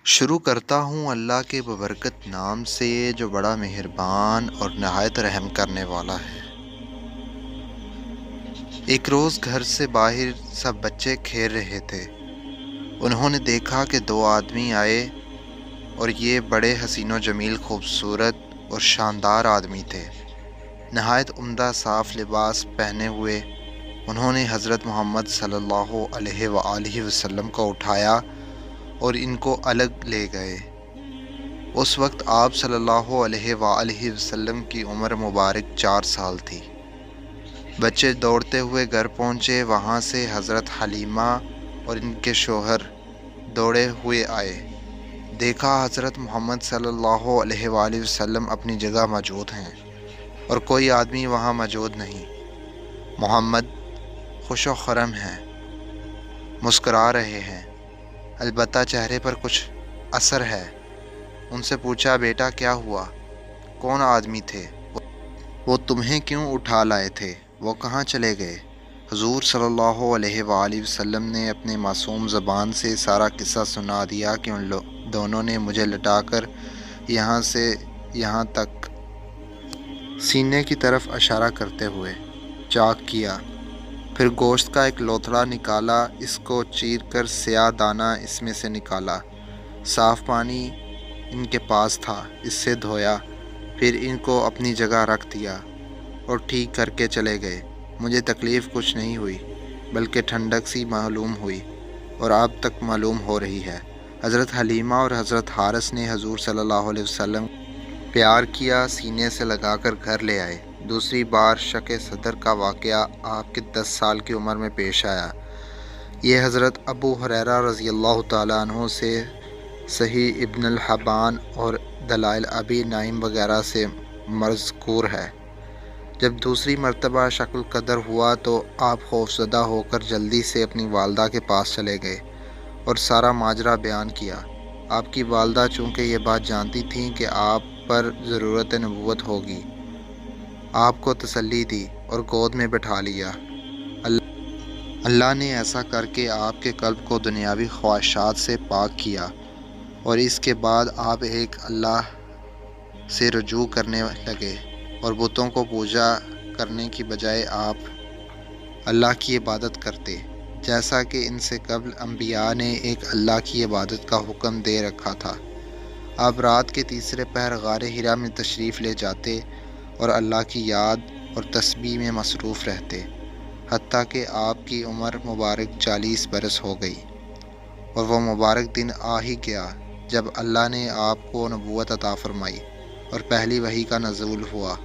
شروع کرتا ہوں اللہ کے ببرکت نام سے جو بڑا مہربان اور نہایت رحم کرنے والا ہے۔ ایک روز گھر سے باہر سب بچے کھیل رہے تھے۔ انہوں نے دیکھا کہ دو آدمی آئے اور یہ بڑے حسین و جمیل، خوبصورت اور شاندار آدمی تھے۔ نہایت عمدہ صاف لباس پہنے ہوئے انہوں نے حضرت محمد صلی اللہ علیہ وآلہ وسلم کو اٹھایا اور ان کو الگ لے گئے۔ اس وقت آپ صلی اللہ علیہ وآلہ وسلم کی عمر مبارک 4 سال تھی۔ بچے دوڑتے ہوئے گھر پہنچے۔ وہاں سے حضرت حلیمہ اور ان کے شوہر دوڑے ہوئے آئے۔ دیکھا حضرت محمد صلی اللہ علیہ وآلہ وسلم اپنی جگہ موجود ہیں اور کوئی آدمی وہاں موجود نہیں۔ محمد خوش و خرم ہیں، مسکرا رہے ہیں، البتہ چہرے پر کچھ اثر ہے۔ ان سے پوچھا، بیٹا کیا ہوا؟ کون آدمی تھے؟ وہ تمہیں کیوں اٹھا لائے تھے؟ وہ کہاں چلے گئے؟ حضور صلی اللہ علیہ وآلہ وسلم نے اپنے معصوم زبان سے سارا قصہ سنا دیا کہ ان دونوں نے مجھے لٹا کر یہاں سے یہاں تک سینے کی طرف اشارہ کرتے ہوئے چاک کیا، پھر گوشت کا ایک لوتھڑا نکالا، اس کو چیر کر سیاہ دانہ اس میں سے نکالا، صاف پانی ان کے پاس تھا، اس سے دھویا، پھر ان کو اپنی جگہ رکھ دیا اور ٹھیک کر کے چلے گئے۔ مجھے تکلیف کچھ نہیں ہوئی بلکہ ٹھنڈک سی معلوم ہوئی اور اب تک معلوم ہو رہی ہے۔ حضرت حلیمہ اور حضرت حارث نے حضور صلی اللہ علیہ وسلم پیار کیا، سینے سے لگا کر گھر لے آئے۔ دوسری بار شق صدر کا واقعہ آپ کے 10 سال کی عمر میں پیش آیا۔ یہ حضرت ابو ہریرہ رضی اللہ تعالیٰ عنہ سے صحیح ابن الحبان اور دلائل ابی نعیم وغیرہ سے مذکور ہے۔ جب دوسری مرتبہ شق القدر ہوا تو آپ خوفزدہ ہو کر جلدی سے اپنی والدہ کے پاس چلے گئے اور سارا ماجرا بیان کیا۔ آپ کی والدہ چونکہ یہ بات جانتی تھیں کہ آپ پر ضرورت نبوت ہوگی، آپ کو تسلی دی اور گود میں بٹھا لیا۔ اللہ نے ایسا کر کے آپ کے قلب کو دنیاوی خواہشات سے پاک کیا اور اس کے بعد آپ ایک اللہ سے رجوع کرنے لگے اور بتوں کو پوجا کرنے کی بجائے آپ اللہ کی عبادت کرتے، جیسا کہ ان سے قبل انبیاء نے ایک اللہ کی عبادت کا حکم دے رکھا تھا۔ آپ رات کے تیسرے پہر غار حرا میں تشریف لے جاتے اور اللہ کی یاد اور تسبیح میں مصروف رہتے، حتیٰ کہ آپ کی عمر مبارک 40 برس ہو گئی، اور وہ مبارک دن آ ہی گیا جب اللہ نے آپ کو نبوت عطا فرمائی اور پہلی وحی کا نزول ہوا۔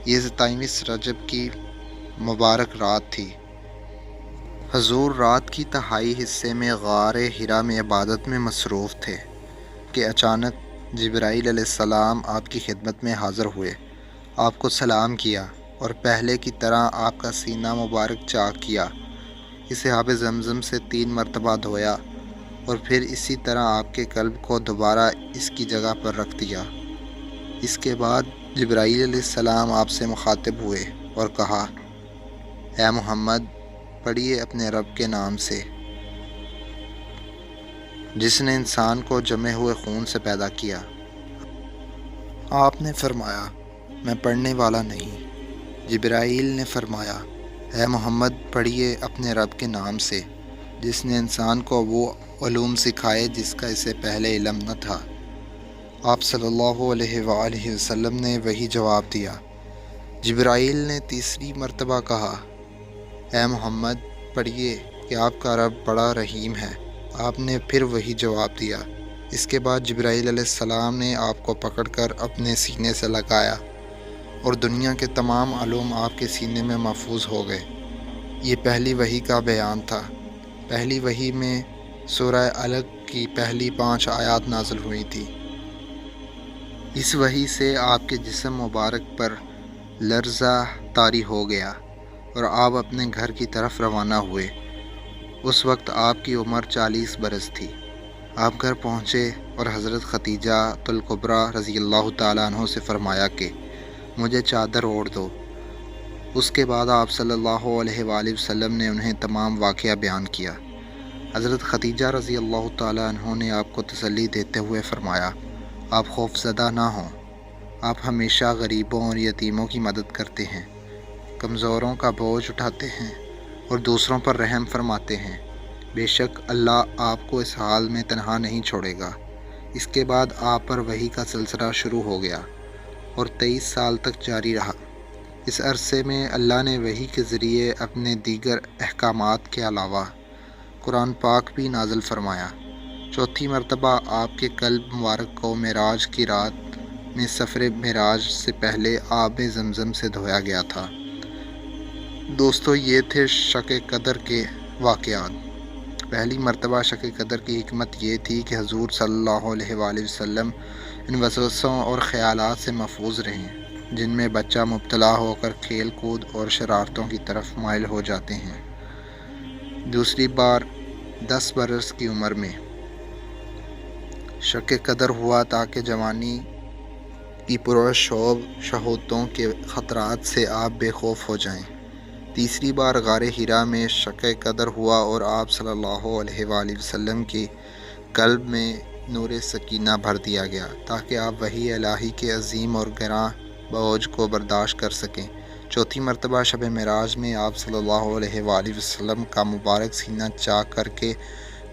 یہ 27 رجب کی مبارک رات تھی۔ حضور رات کی تہائی حصے میں غار حرا میں عبادت میں مصروف تھے کہ اچانک جبرائیل علیہ السلام آپ کی خدمت میں حاضر ہوئے، آپ کو سلام کیا اور پہلے کی طرح آپ کا سینہ مبارک چاک کیا، اسے آب زمزم سے 3 مرتبہ دھویا اور پھر اسی طرح آپ کے قلب کو دوبارہ اس کی جگہ پر رکھ دیا۔ اس کے بعد جبرائیل علیہ السلام آپ سے مخاطب ہوئے اور کہا، اے محمد، پڑھیے اپنے رب کے نام سے جس نے انسان کو جمے ہوئے خون سے پیدا کیا۔ آپ نے فرمایا، میں پڑھنے والا نہیں۔ جبرائیل نے فرمایا، اے محمد، پڑھیے اپنے رب کے نام سے جس نے انسان کو وہ علوم سکھائے جس کا اسے پہلے علم نہ تھا۔ آپ صلی اللہ علیہ وآلہ وسلم نے وہی جواب دیا۔ جبرائیل نے تیسری مرتبہ کہا، اے محمد، پڑھیے کہ آپ کا رب بڑا رحیم ہے۔ آپ نے پھر وہی جواب دیا۔ اس کے بعد جبرائیل علیہ السلام نے آپ کو پکڑ کر اپنے سینے سے لگایا اور دنیا کے تمام علوم آپ کے سینے میں محفوظ ہو گئے۔ یہ پہلی وحی کا بیان تھا۔ پہلی وحی میں سورہ علق کی پہلی 5 آیات نازل ہوئی تھی۔ اس وحی سے آپ کے جسم مبارک پر لرزہ طاری ہو گیا اور آپ اپنے گھر کی طرف روانہ ہوئے۔ اس وقت آپ کی عمر 40 برس تھی۔ آپ گھر پہنچے اور حضرت خدیجہ الکبریٰ رضی اللہ تعالیٰ عنہ سے فرمایا کہ مجھے چادر اوڑھ دو۔ اس کے بعد آپ صلی اللہ علیہ وآلہ وسلم نے انہیں تمام واقعہ بیان کیا۔ حضرت خدیجہ رضی اللہ تعالیٰ عنہ نے آپ کو تسلی دیتے ہوئے فرمایا، آپ خوف زدہ نہ ہوں، آپ ہمیشہ غریبوں اور یتیموں کی مدد کرتے ہیں، کمزوروں کا بوجھ اٹھاتے ہیں اور دوسروں پر رحم فرماتے ہیں۔ بے شک اللہ آپ کو اس حال میں تنہا نہیں چھوڑے گا۔ اس کے بعد آپ پر وحی کا سلسلہ شروع ہو گیا اور 23 سال تک جاری رہا۔ اس عرصے میں اللہ نے وحی کے ذریعے اپنے دیگر احکامات کے علاوہ قرآن پاک بھی نازل فرمایا۔ چوتھی مرتبہ آپ کے قلب مبارک کو معراج کی رات میں سفر معراج سے پہلے آب زمزم سے دھویا گیا تھا۔ دوستو، یہ تھے شق قدر کے واقعات۔ پہلی مرتبہ شق قدر کی حکمت یہ تھی کہ حضور صلی اللہ علیہ وآلہ وسلم ان وسوسوں اور خیالات سے محفوظ رہیں جن میں بچہ مبتلا ہو کر کھیل کود اور شرارتوں کی طرف مائل ہو جاتے ہیں۔ دوسری بار 10 برس کی عمر میں شق قدر ہوا تاکہ جوانی کی پرشوب شہوتوں کے خطرات سے آپ بے خوف ہو جائیں۔ تیسری بار غار حرا میں شق قدر ہوا اور آپ صلی اللہ علیہ وآلہ وسلم کی قلب میں نور سکینہ بھر دیا گیا تاکہ آپ وحی الہی کے عظیم اور گراں بوجھ کو برداشت کر سکیں۔ چوتھی مرتبہ شب معراج میں آپ صلی اللہ علیہ وآلہ وسلم کا مبارک سینہ چاک کر کے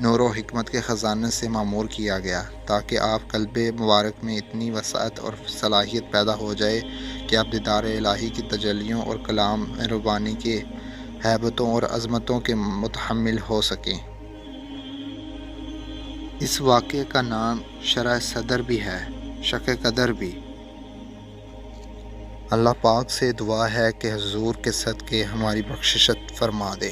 نور و حکمت کے خزانے سے معمور کیا گیا تاکہ آپ قلب مبارک میں اتنی وسعت اور صلاحیت پیدا ہو جائے کہ آپ دیدار الہی کی تجلیوں اور کلام ربانی کے ہیبتوں اور عظمتوں کے متحمل ہو سکیں۔ اس واقعے کا نام شرح صدر بھی ہے، شق قدر بھی۔ اللہ پاک سے دعا ہے کہ حضور کے صدقے ہماری بخشش فرما دے۔